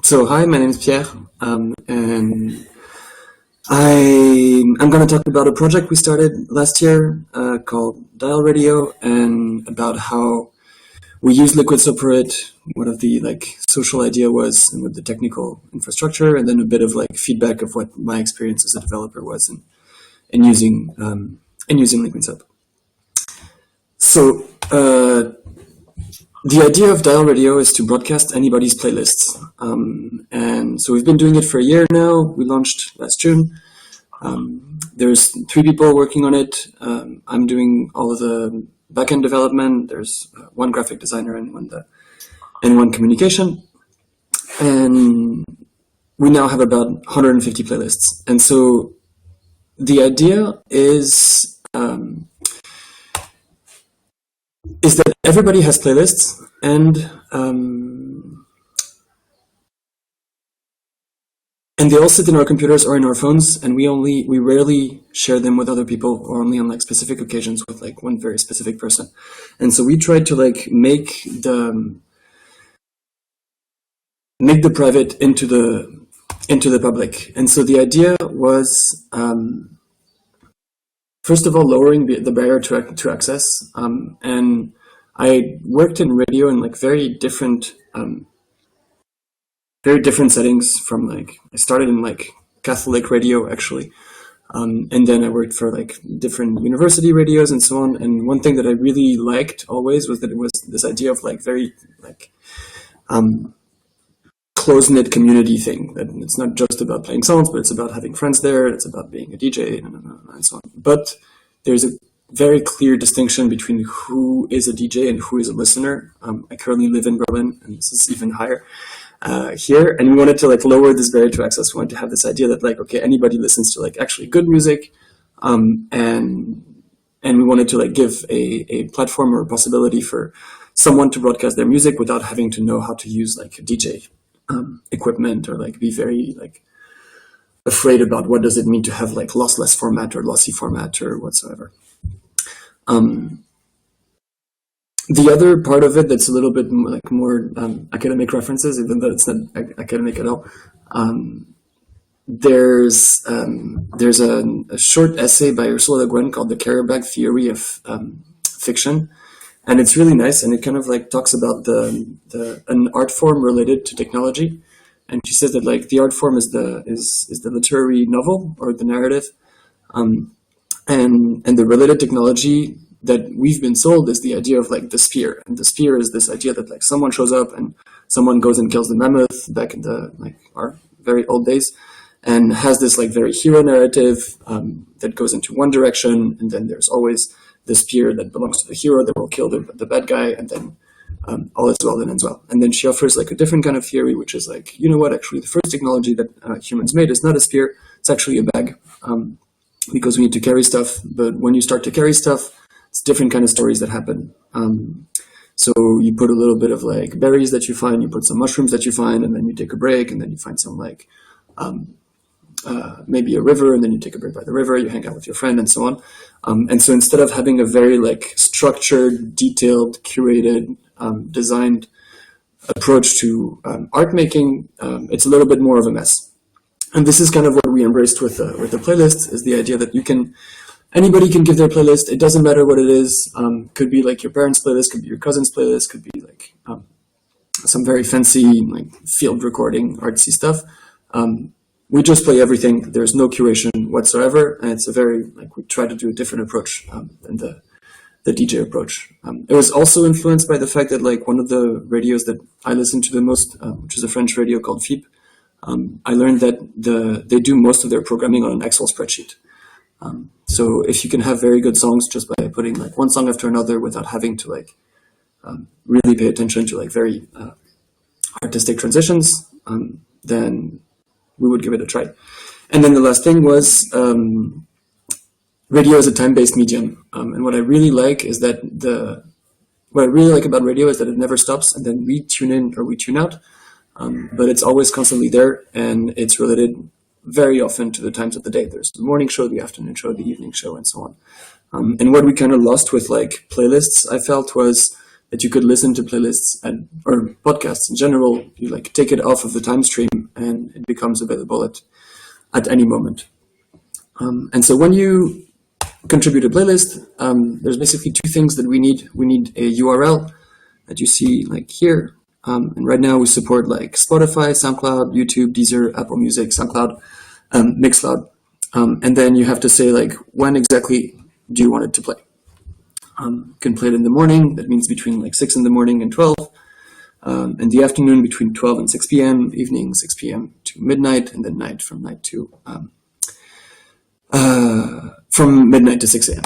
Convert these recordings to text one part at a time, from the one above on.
So hi, my name is Pierre, and I'm going to talk about a project we started last year called Dial Radio, and about how we use Liquidshop for it, what of the social idea was, and what the technical infrastructure, and then a bit of feedback of what my experience as a developer was in using Liquidshop. So the idea of Dial Radio is to broadcast anybody's playlists. And so we've been doing it for a year now. We launched last June. There's 3 people working on it. I'm doing all of the backend development. There's 1 graphic designer and one communication. And we now have about 150 playlists. And so the idea is that everybody has playlists, and they all sit in our computers or in our phones, and we rarely share them with other people, or only on specific occasions with one very specific person. And so we tried to make the private into the public. And so the idea was, first of all, lowering the barrier to access. And I worked in radio in very different settings. From I started in Catholic radio actually, and then I worked for different university radios and so on. And one thing that I really liked always was that it was this idea of very close-knit community thing, that it's not just about playing songs, but it's about having friends there, it's about being a DJ, and so on. But there's a very clear distinction between who is a DJ and who is a listener. I currently live in Berlin, and this is even higher here, and we wanted to lower this barrier to access. We wanted to have this idea that okay, anybody listens to actually good music, and we wanted to give a platform or a possibility for someone to broadcast their music without having to know how to use a DJ equipment, or be very afraid about what does it mean to have lossless format or lossy format or whatsoever. The other part of it that's a little bit more academic references, even though it's not academic at all. There's a short essay by Ursula Le Guin called "The Carrier Bag Theory of Fiction." And it's really nice, and it kind of talks about an art form related to technology. And she says that the art form is the literary novel or the narrative, and the related technology that we've been sold is the idea of the spear. And the spear is this idea that someone shows up and someone goes and kills the mammoth back in the our very old days, and has this very hero narrative that goes into one direction, and then there's always the spear that belongs to the hero that will kill the bad guy, and then all is well that ends well. And then she offers a different kind of theory, which is you know what, actually the first technology that humans made is not a spear, it's actually a bag, because we need to carry stuff. But when you start to carry stuff, it's different kind of stories that happen. So you put a little bit of berries that you find, you put some mushrooms that you find, and then you take a break, and then you find some maybe a river, and then you take a break by the river, you hang out with your friend, and so on. And so instead of having a very structured, detailed, curated, designed approach to art making, it's a little bit more of a mess. And this is kind of what we embraced with the playlist, is the idea that anybody can give their playlist. It doesn't matter what it is. Could be your parents' playlist, could be your cousin's playlist, could be some very fancy field recording artsy stuff. We just play everything. There's no curation whatsoever, and it's a very we try to do a different approach than the DJ approach. It was also influenced by the fact that one of the radios that I listen to the most, which is a French radio called FIP, I learned that they do most of their programming on an Excel spreadsheet. So if you can have very good songs just by putting one song after another without having to really pay attention to very artistic transitions, then we would give it a try. And then the last thing was radio is a time-based medium. And what I really like is that what I really like about radio is that it never stops, and then we tune in or we tune out. But it's always constantly there, and it's related very often to the times of the day. There's the morning show, the afternoon show, the evening show, and so on. And what we kind of lost with playlists, I felt, was that you could listen to playlists or podcasts in general. You like take it off of the time stream and it becomes available at any moment. And so when you contribute a playlist, there's basically two things that we need. We need a URL that you see like here. And right now we support like Spotify, SoundCloud, YouTube, Deezer, Apple Music, SoundCloud, Mixcloud. And then you have to say like, when exactly do you want it to play? You can play it in the morning. That means between like 6 in the morning and 12. In the afternoon between 12 and 6 p.m., evening 6 p.m. to midnight, and then night from midnight to 6 a.m.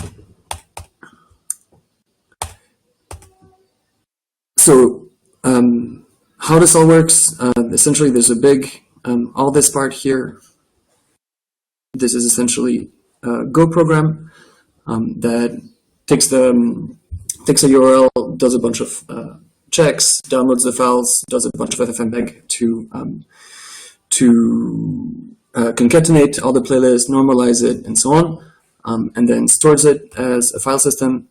So how this all works, essentially there's a big, all this part here, this is essentially a Go program that takes a URL, does a bunch of checks, downloads the files, does a bunch of FFmpeg to concatenate all the playlists, normalize it, and so on, and then stores it as a file system.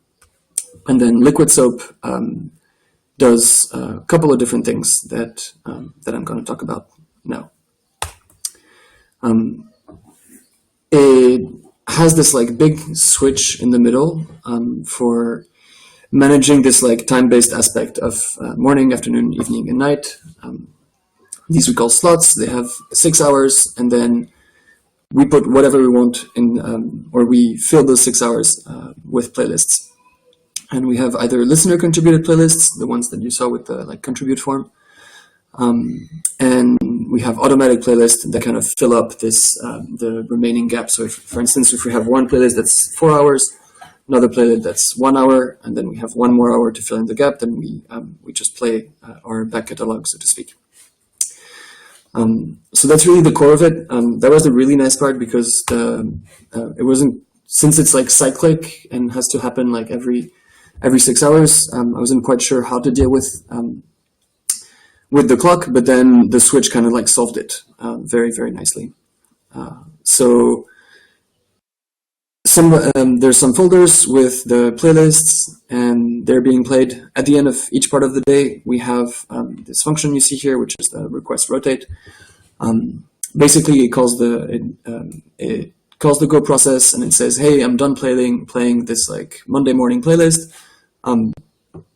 And then Liquid Soap does a couple of different things that I'm going to talk about now. It has this like big switch in the middle for managing this like time-based aspect of morning, afternoon, evening, and night. These we call slots. They have 6 hours, and then we put whatever we want in, or we fill those 6 hours with playlists. And we have either listener-contributed playlists, the ones that you saw with the like contribute form, and we have automatic playlists that kind of fill up this the remaining gap. So, if, for instance, if we have one playlist that's 4 hours, another playlist that's 1 hour, and then we have 1 more hour to fill in the gap, then we just play our back catalog, so to speak. So that's really the core of it. That was the really nice part because it wasn't, since it's like cyclic and has to happen like every 6 hours. I wasn't quite sure how to deal with the clock, but then the switch kind of like solved it very, very nicely. So there's some folders with the playlists, and they're being played at the end of each part of the day. We have this function you see here, which is the request rotate. Basically, it calls the Go process, and it says, "Hey, I'm done playing this like Monday morning playlist.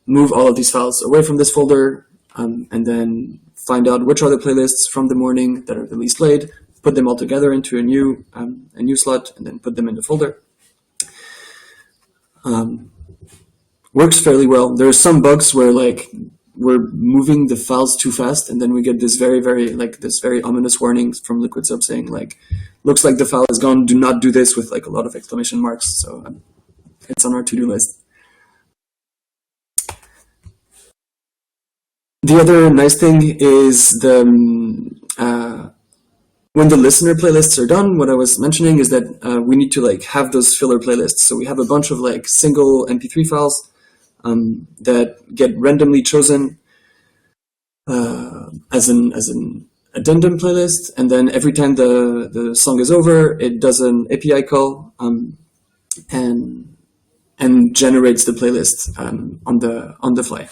Move all of these files away from this folder, and then find out which are the playlists from the morning that are the least played. Put them all together into a new slot, and then put them in the folder." Works fairly well. There are some bugs where like we're moving the files too fast, and then we get this very, very ominous warning from Liquid Soap saying like, "Looks like the file is gone. Do not do this," with like a lot of exclamation marks. So it's on our to-do list. The other nice thing is when the listener playlists are done, what I was mentioning is that we need to like have those filler playlists. So we have a bunch of like single MP3 files that get randomly chosen as an addendum playlist, and then every time the song is over, it does an API call and generates the playlist on the fly.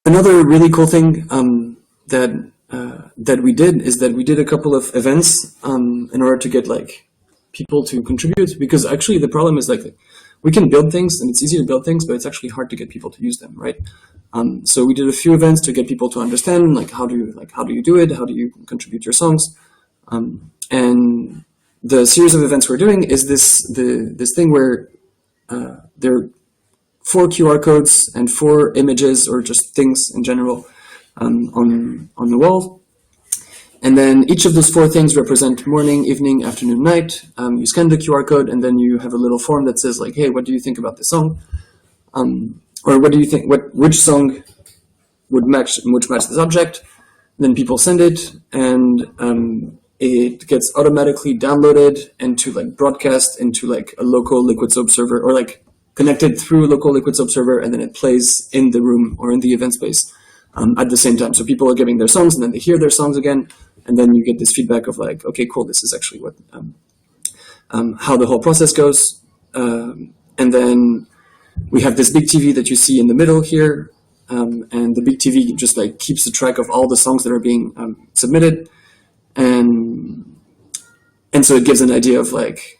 Another really cool thing that we did is that we did a couple of events in order to get like people to contribute, because actually the problem is like we can build things and it's easy to build things, but it's actually hard to get people to use them, right? So we did a few events to get people to understand like how do you do it, how do you contribute your songs, and the series of events we're doing is this thing where there are 4 QR codes and 4 images or just things in general on the wall. And then each of those 4 things represent morning, evening, afternoon, night. You scan the QR code, and then you have a little form that says like, "Hey, what do you think about this song?" Or what do you think? Which song would match this object? And then people send it, and it gets automatically downloaded into like broadcast into like a local Liquid Soap server, or like connected through a local Liquid Soap server, and then it plays in the room or in the event space at the same time. So people are giving their songs, and then they hear their songs again, and then you get this feedback of like, okay, cool, this is actually what how the whole process goes. and then we have this big TV that you see in the middle here, and the big TV just like keeps the track of all the songs that are being submitted, and so it gives an idea of like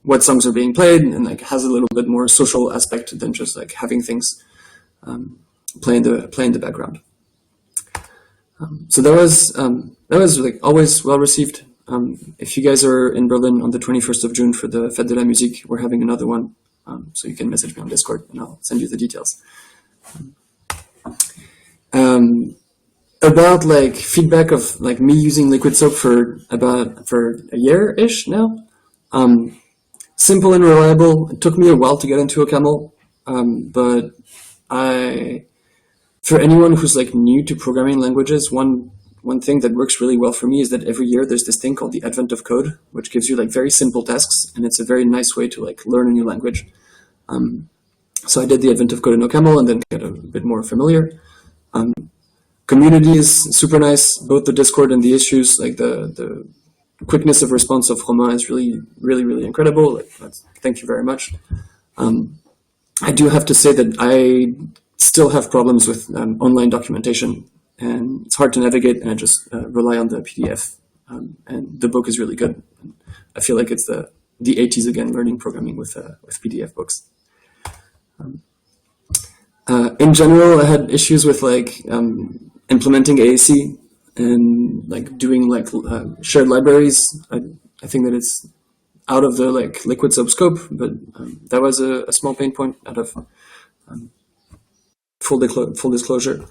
what songs are being played, and like has a little bit more social aspect than just like having things play in the background. So that was like always well received. If you guys are in Berlin on the 21st of June for the Fête de la Musique, we're having another one. So you can message me on Discord and I'll send you the details. About like feedback of like me using Liquid Soap for a year-ish now. Simple and reliable. It took me a while to get into a camel, but for anyone who's like new to programming languages, one thing that works really well for me is that every year there's this thing called the Advent of Code, which gives you like very simple tasks, and it's a very nice way to like learn a new language. So I did the Advent of Code in OCaml and then get a bit more familiar. Community is super nice, both the Discord and the issues, like the quickness of response of Romain is really, really, really incredible. Like, thank you very much. I do have to say that I still have problems with online documentation, and it's hard to navigate, and I just rely on the PDF. And the book is really good. I feel like it's the 80s again, learning programming with PDF books. In general, I had issues with like implementing AAC and like doing like shared libraries. I think that it's out of the like Liquid Soap scope, but that was a small pain point out of full disclosure.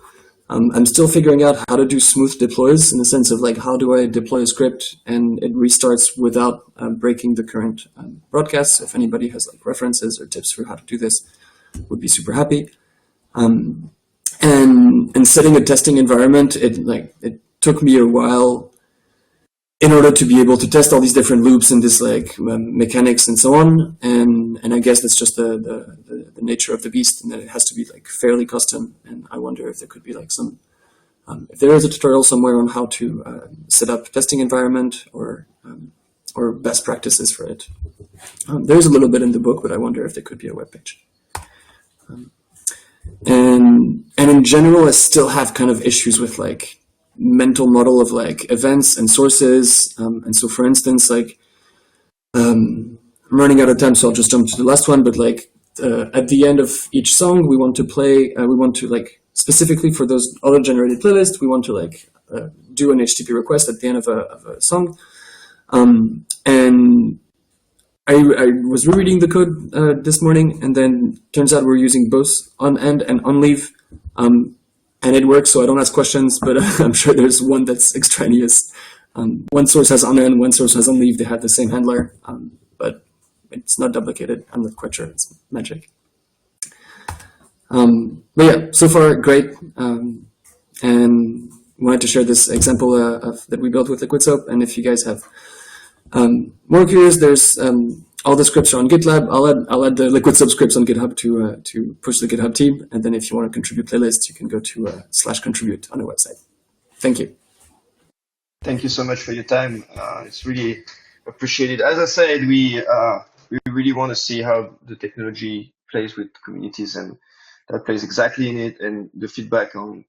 I'm still figuring out how to do smooth deploys in the sense of like how do I deploy a script and it restarts without breaking the current broadcast. If anybody has like references or tips for how to do this, would be super happy. And setting a testing environment, it took me a while in order to be able to test all these different loops and this like mechanics and so on. And I guess that's just the nature of the beast, and that it has to be like fairly custom. And I wonder if there could be like some, if there is a tutorial somewhere on how to set up testing environment or best practices for it. There's a little bit in the book, but I wonder if there could be a webpage. And in general, I still have kind of issues with like mental model of like events and sources. And so for instance, like I'm running out of time, so I'll just jump to the last one. But like at the end of each song, we want to like specifically for those auto-generated playlists, we want to like do an HTTP request at the end of a song. And I was rereading the code this morning, and then turns out we're using both on end and on leave, and it works. So I don't ask questions, but I'm sure there's one that's extraneous. One source has on end, one source has on leave. They have the same handler, but it's not duplicated. I'm not quite sure. It's magic. But yeah, so far great. And wanted to share this example that we built with Liquid Soap. And if you guys have more curious, there's all the scripts are on GitLab. I'll add the Liquid Soap scripts on GitHub to push the GitHub team. And then if you want to contribute playlists, you can go to /contribute on the website. Thank you. Thank you so much for your time. It's really appreciated. As I said, we really want to see how the technology plays with communities, and that plays exactly in it. And the feedback on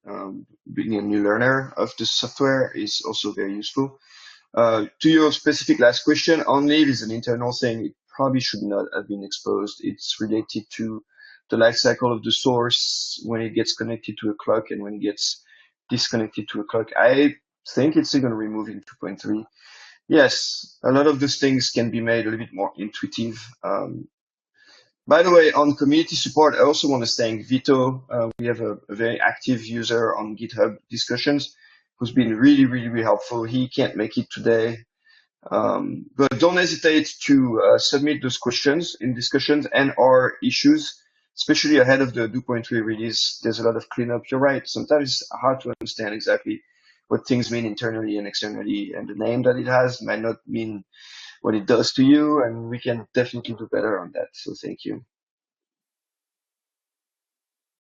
being a new learner of the software is also very useful. To your specific last question, on-leave is an internal thing. It probably should not have been exposed. It's related to the life cycle of the source when it gets connected to a clock and when it gets disconnected to a clock. I think it's even removed in 2.3. Yes, a lot of those things can be made a little bit more intuitive. By the way, on community support, I also want to thank Vito. We have a very active user on GitHub discussions who's been really, really, really helpful. He can't make it today. But don't hesitate to submit those questions in discussions and or issues, especially ahead of the 2.3 release. There's a lot of cleanup. You're right. Sometimes it's hard to understand exactly what things mean internally and externally, and the name that it has might not mean what it does to you, and we can definitely do better on that. So thank you.